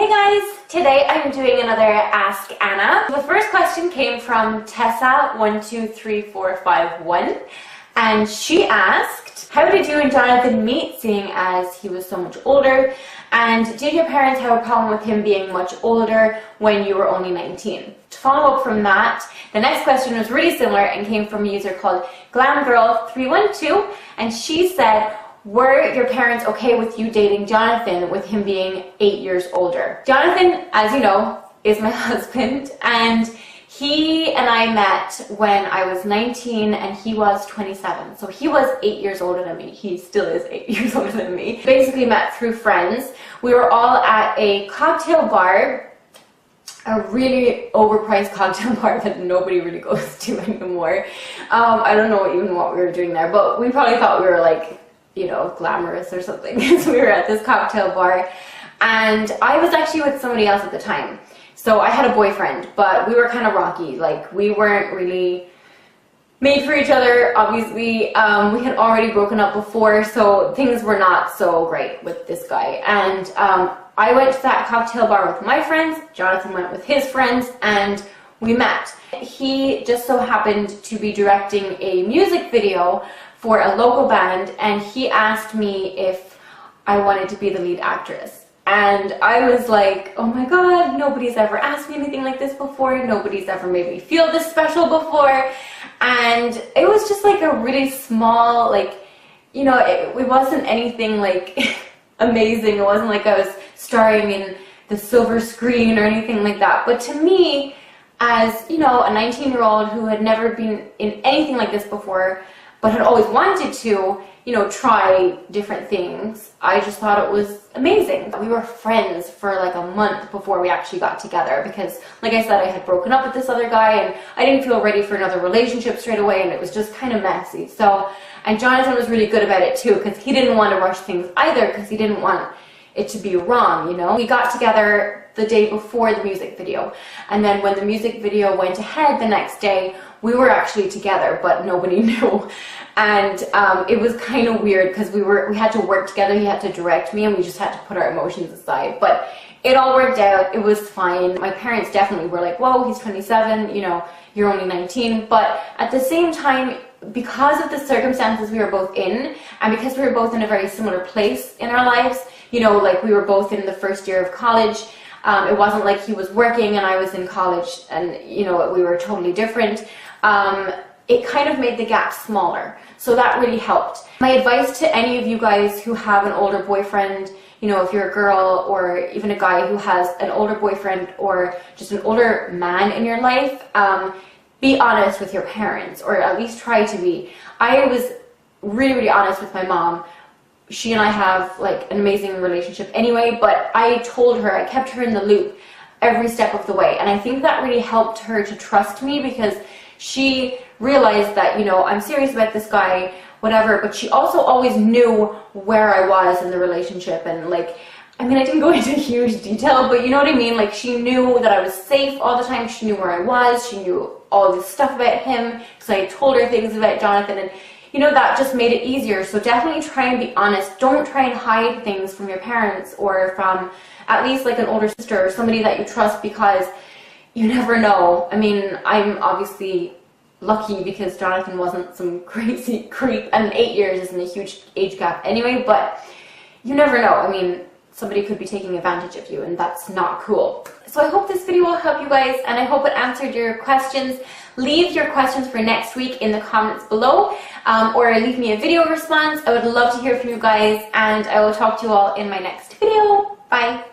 Hey guys! Today I'm doing another Ask Anna. The first question came from Tessa123451 and she asked, how did you and Jonathan meet, seeing as he was so much older, and did your parents have a problem with him being much older when you were only 19? To follow up from that, the next question was really similar and came from a user called GlamGirl312, and she said, were your parents okay with you dating Jonathan with him being 8 years older? Jonathan, as you know, is my husband, and he and I met when I was 19 and he was 27. So he was 8 years older than me. He still is 8 years older than me. Basically met through friends. We were all at a cocktail bar, a really overpriced cocktail bar that nobody really goes to anymore. I don't know even what we were doing there, but we probably thought we were like, you know, glamorous or something. So we were at this cocktail bar and I was actually with somebody else at the time. So I had a boyfriend, but we were kind of rocky. Like, we weren't really made for each other, obviously. We had already broken up before, so things were not so great with this guy. And I went to that cocktail bar with my friends, Jonathan went with his friends, and we met. He just so happened to be directing a music video for a local band, and he asked me if I wanted to be the lead actress. And I was like, oh my god, nobody's ever asked me anything like this before, nobody's ever made me feel this special before. And it was just like a really small, like, you know, it wasn't anything like amazing. It wasn't like I was starring in the silver screen or anything like that. But to me, as, you know, a 19-year-old who had never been in anything like this before, but had always wanted to, you know, try different things, I just thought it was amazing. We were friends for like a month before we actually got together because, like I said, I had broken up with this other guy and I didn't feel ready for another relationship straight away, and it was just kind of messy. So, and Jonathan was really good about it too, because he didn't want to rush things either, because he didn't want it to be wrong, you know. We got together the day before the music video, and then when the music video went ahead the next day, we were actually together, but nobody knew. And it was kind of weird because we had to work together. He had to direct me and we just had to put our emotions aside. But it all worked out. It was fine. My parents definitely were like, whoa, he's 27, you know, you're only 19. But at the same time, because of the circumstances we were both in, and because we were both in a very similar place in our lives, you know, like we were both in the first year of college. It wasn't like he was working and I was in college and, you know, we were totally different. It kind of made the gap smaller. So that really helped. My advice to any of you guys who have an older boyfriend, you know, if you're a girl or even a guy who has an older boyfriend or just an older man in your life, be honest with your parents, or at least try to be. I was really, really honest with my mom. She and I have like an amazing relationship anyway, but I told her, I kept her in the loop every step of the way. And I think that really helped her to trust me, because she realized that, you know, I'm serious about this guy, whatever, but she also always knew where I was in the relationship. And like, I mean, I didn't go into huge detail, but you know what I mean? Like, she knew that I was safe all the time. She knew where I was. She knew all this stuff about him because I told her things about Jonathan, and you know, that just made it easier. So definitely try and be honest. Don't try and hide things from your parents or from at least like an older sister or somebody that you trust, because you never know. I mean, I'm obviously lucky because Jonathan wasn't some crazy creep, and 8 years isn't a huge age gap anyway, but you never know. I mean, somebody could be taking advantage of you, and that's not cool. So I hope this video will help you guys, and I hope it answered your questions. Leave your questions for next week in the comments below, or leave me a video response. I would love to hear from you guys, and I will talk to you all in my next video. Bye!